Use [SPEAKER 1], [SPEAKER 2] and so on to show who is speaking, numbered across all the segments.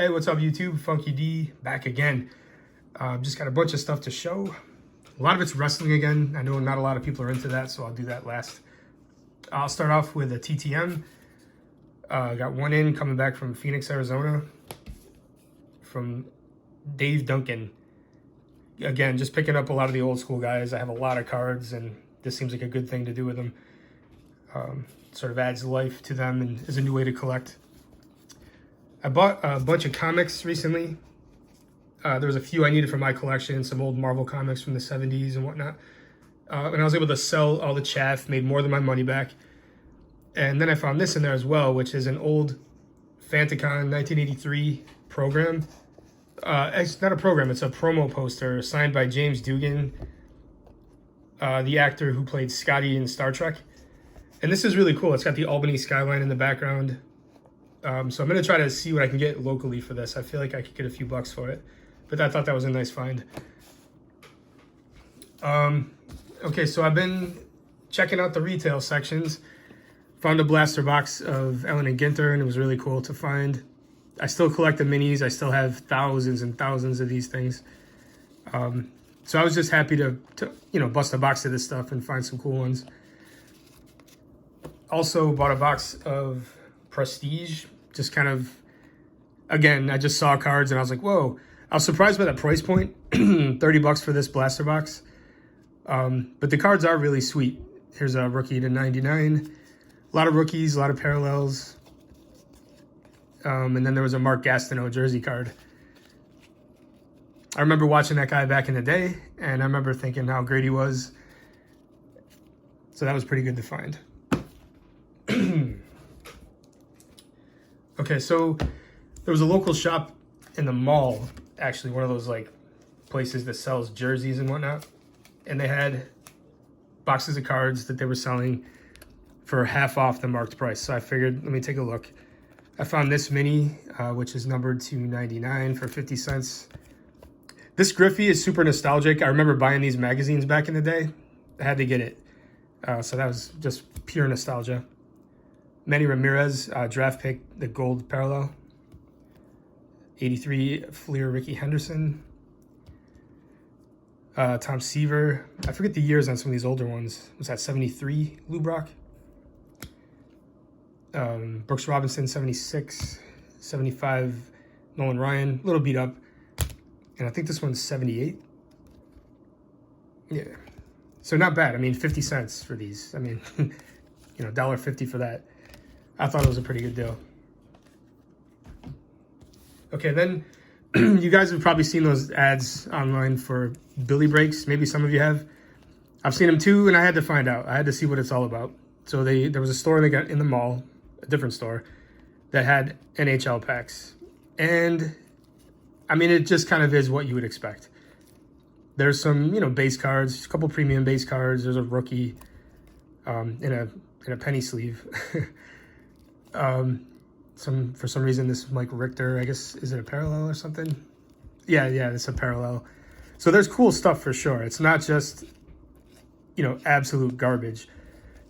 [SPEAKER 1] Hey, what's up YouTube? Funky D back again. Just got a bunch of stuff to show. A lot of it's wrestling again. I know not a lot of people are into that, so I'll do that last. I'll start off with a TTM. Got one in coming back from Phoenix, Arizona, from Dave Duncan. Again, just picking up a lot of the old school guys. I have a lot of cards, and this seems like a good thing to do with them. Sort of adds life to them and is a new way to collect. I bought a bunch of comics recently. There was a few I needed for my collection, some old Marvel comics from the 70s and whatnot. And I was able to sell all the chaff, made more than my money back. And then I found this in there as well, which is an old Fanticon 1983 program. It's not a program, it's a promo poster signed by James Dugan, the actor who played Scotty in Star Trek. And this is really cool. It's got the Albany skyline in the background. So I'm going to try to see what I can get locally for this. I feel like I could get a few bucks for it. But I thought that was a nice find. Okay, so I've been checking out the retail sections. Found a blaster box of Ellen and Ginter, and it was really cool to find. I still collect the minis. I still have thousands and thousands of these things. So I was just happy to bust a box of this stuff and find some cool ones. Also bought a box of Prestige. Just kind of, again, I just saw cards and I was like, whoa. I was surprised by that price point, 30 bucks for this blaster box. But the cards are really sweet. Here's a rookie to 99. A lot of rookies, a lot of parallels. And then there was a Mark Gastineau jersey card. I remember watching that guy back in the day, and I remember thinking how great he was. So that was pretty good to find. Okay, so there was a local shop in the mall, actually one of those like places that sells jerseys and whatnot, and they had boxes of cards that they were selling for half off the marked price. So I figured, let me take a look. I found this mini, which is numbered to 99 for 50 cents. This Griffey is super nostalgic. I remember buying these magazines back in the day. I had to get it. So that was just pure nostalgia. Manny Ramirez, draft pick, the gold parallel. 83 Fleer Ricky Henderson. Tom Seaver. I forget the years on some of these older ones. Was that 73 Lou Brock? Brooks Robinson, 76. 75 Nolan Ryan. A little beat up. And I think this one's 78. Yeah. So not bad. I mean, 50 cents for these. I mean, $1.50 for that. I thought it was a pretty good deal. Okay, then you guys have probably seen those ads online for Billy Breaks. Maybe some of you have. I've seen them too, and I had to find out. I had to see what it's all about. So there was a store they got in the mall, a different store, that had NHL packs. And, I mean, it just kind of is what you would expect. There's some, base cards, a couple premium base cards. There's a rookie in a penny sleeve. For some reason, this Mike Richter, I guess, is it a parallel or something? Yeah, it's a parallel. So there's cool stuff for sure. It's not just, absolute garbage.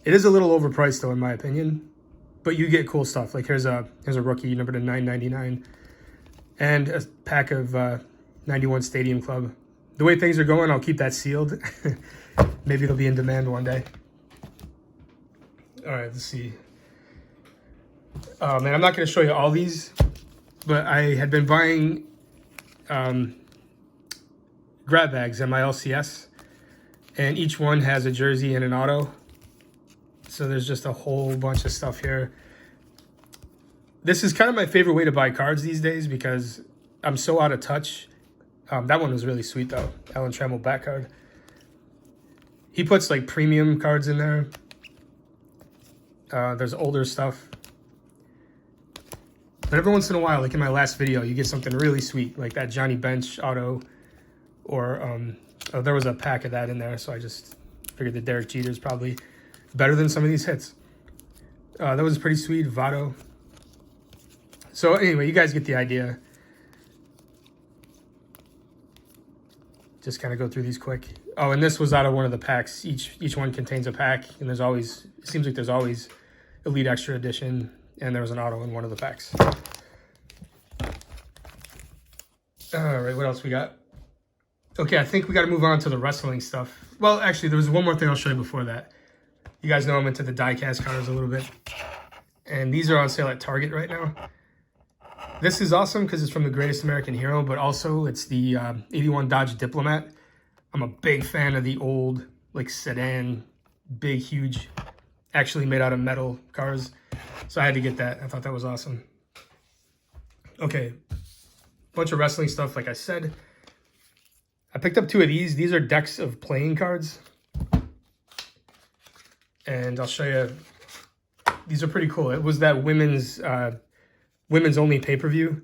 [SPEAKER 1] It is a little overpriced though, in my opinion, but you get cool stuff. Like here's a rookie numbered to 9.99 and a pack of 91 Stadium Club. The way things are going, I'll keep that sealed. Maybe it'll be in demand one day. All right, let's see. Man, I'm not going to show you all these, but I had been buying grab bags at my LCS, and each one has a jersey and an auto. So there's just a whole bunch of stuff here. This is kind of my favorite way to buy cards these days because I'm so out of touch. That one was really sweet though. Alan Trammell back card. He puts like premium cards in there. There's older stuff. But every once in a while, like in my last video, you get something really sweet, like that Johnny Bench auto, or there was a pack of that in there, so I just figured that Derek Jeter's probably better than some of these hits. That was pretty sweet, Votto. So anyway, you guys get the idea. Just kind of go through these quick. Oh, and this was out of one of the packs. Each one contains a pack, and it seems like there's always Elite Extra Edition, and there was an auto in one of the packs. All right, what else we got? Okay, I think we got to move on to the wrestling stuff. Well, actually, there was one more thing I'll show you before that. You guys know I'm into the die-cast cards a little bit. And these are on sale at Target right now. This is awesome because it's from the Greatest American Hero, but also it's the 81 Dodge Diplomat. I'm a big fan of the old, like, sedan, big, huge, actually made out of metal cars. So I had to get that. I thought that was awesome. Okay, bunch of wrestling stuff, like I said. I picked up 2 of these. These are decks of playing cards. And I'll show you. These are pretty cool. It was that women's only pay-per-view.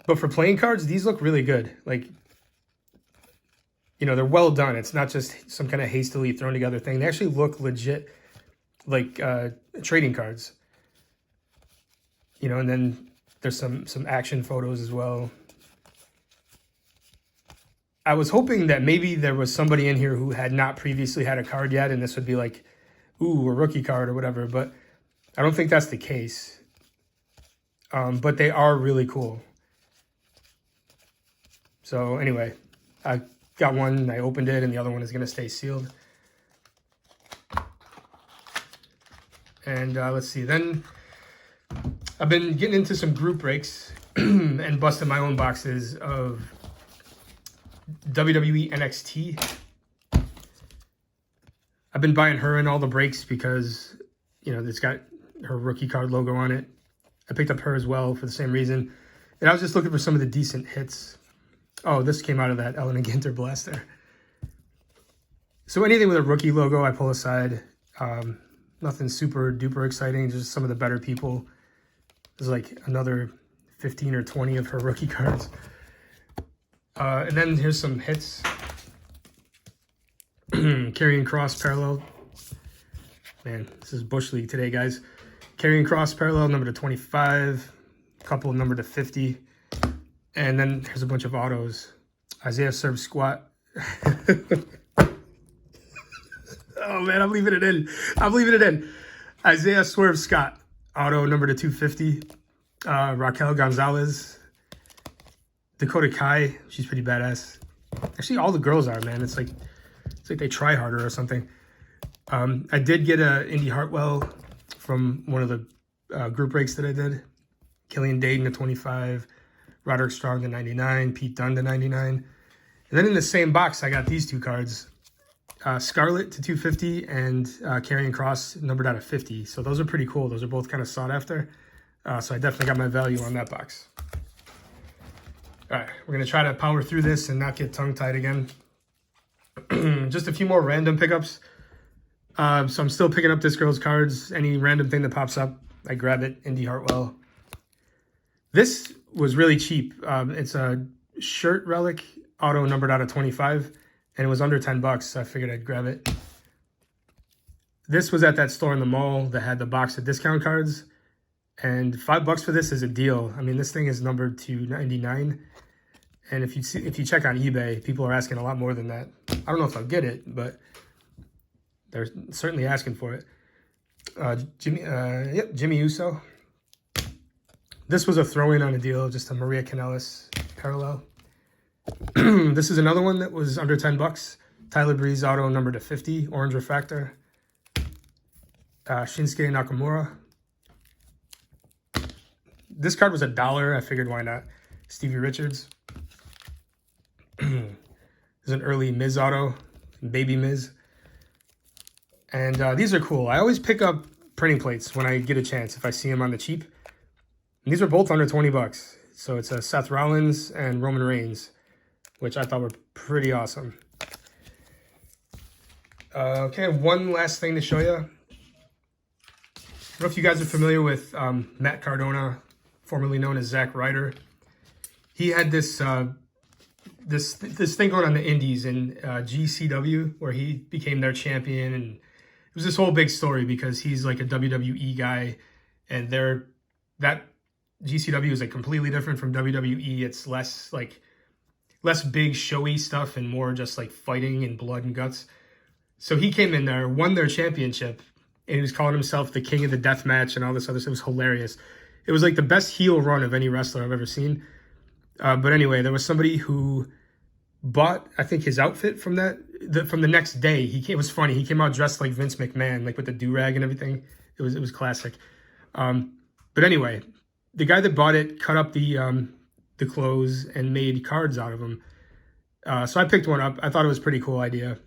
[SPEAKER 1] But for playing cards, these look really good. Like, you know, they're well done. It's not just some kind of hastily thrown together thing. They actually look legit, like trading cards. You know, and then there's some action photos as well. I was hoping that maybe there was somebody in here who had not previously had a card yet, and this would be like, ooh, a rookie card or whatever, but I don't think that's the case. But they are really cool. So anyway, I got one, I opened it, and the other one is going to stay sealed. And let's see, then I've been getting into some group breaks and busting my own boxes of WWE NXT. I've been buying her in all the breaks because, you know, it's got her rookie card logo on it. I picked up her as well for the same reason. And I was just looking for some of the decent hits. Oh, this came out of that Ellen and Ginter blaster. So anything with a rookie logo, I pull aside. Nothing super duper exciting, just some of the better people. There's like another 15 or 20 of her rookie cards. And then here's some hits. Karrion Kross parallel. Man, this is Bush League today, guys. Karrion Kross parallel, number to 25. A couple number to 50. And then there's a bunch of autos. Isaiah Serb squat. Oh, man, I'm leaving it in. I'm leaving it in. Isaiah Swerve Scott. Auto number to 250. Raquel Gonzalez. Dakota Kai, she's pretty badass. Actually, all the girls are, man. It's like they try harder or something. I did get a Indy Hartwell from one of the group breaks that I did. Killian Dayton to 25, Roderick Strong to 99, Pete Dunne to 99. And then in the same box, I got these 2 cards. Scarlett to 250 and Karrion Kross numbered out of 50. So those are pretty cool. Those are both kind of sought after. So I definitely got my value on that box. All right, we're going to try to power through this and not get tongue-tied again. Just a few more random pickups. So I'm still picking up this girl's cards. Any random thing that pops up, I grab it. Indy Hartwell. This was really cheap. It's a shirt relic, auto numbered out of 25, and it was under 10 bucks, so I figured I'd grab it. This was at that store in the mall that had the box of discount cards, and $5 for this is a deal. I mean, this thing is numbered to 99. And if you check on eBay, people are asking a lot more than that. I don't know if I'll get it, but they're certainly asking for it. Jimmy Uso. This was a throw-in on a deal, just a Maria Kanellis parallel. This is another one that was under 10 bucks. Tyler Breeze auto number to 50, orange refractor. Shinsuke Nakamura. This card was $1. I figured why not. Stevie Richards. There's an early Miz auto, Baby Miz. And these are cool. I always pick up printing plates when I get a chance, if I see them on the cheap. And these are both under 20 bucks. So it's a Seth Rollins and Roman Reigns, which I thought were pretty awesome. Okay, one last thing to show you. I don't know if you guys are familiar with Matt Cardona, formerly known as Zack Ryder. He had this this thing going on the Indies in GCW, where he became their champion, and it was this whole big story because he's like a WWE guy, and that GCW is like completely different from WWE. It's less big showy stuff and more just like fighting and blood and guts. So he came in there, won their championship, and he was calling himself the king of the death match and all this other stuff. It was hilarious. It was like the best heel run of any wrestler I've ever seen. But anyway, there was somebody who bought, I think, his outfit from from the next day. It was funny. He came out dressed like Vince McMahon, like with the do-rag and everything. It was classic. But anyway, the guy that bought it cut up the clothes and made cards out of them. So I picked one up. I thought it was a pretty cool idea.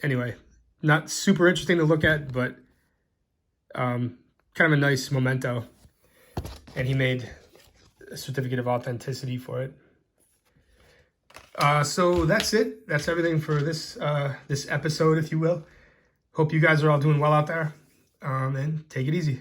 [SPEAKER 1] Anyway, not super interesting to look at, but kind of a nice memento. And he made a certificate of authenticity for it. So that's it. That's everything for this this episode, if you will. Hope you guys are all doing well out there. And take it easy.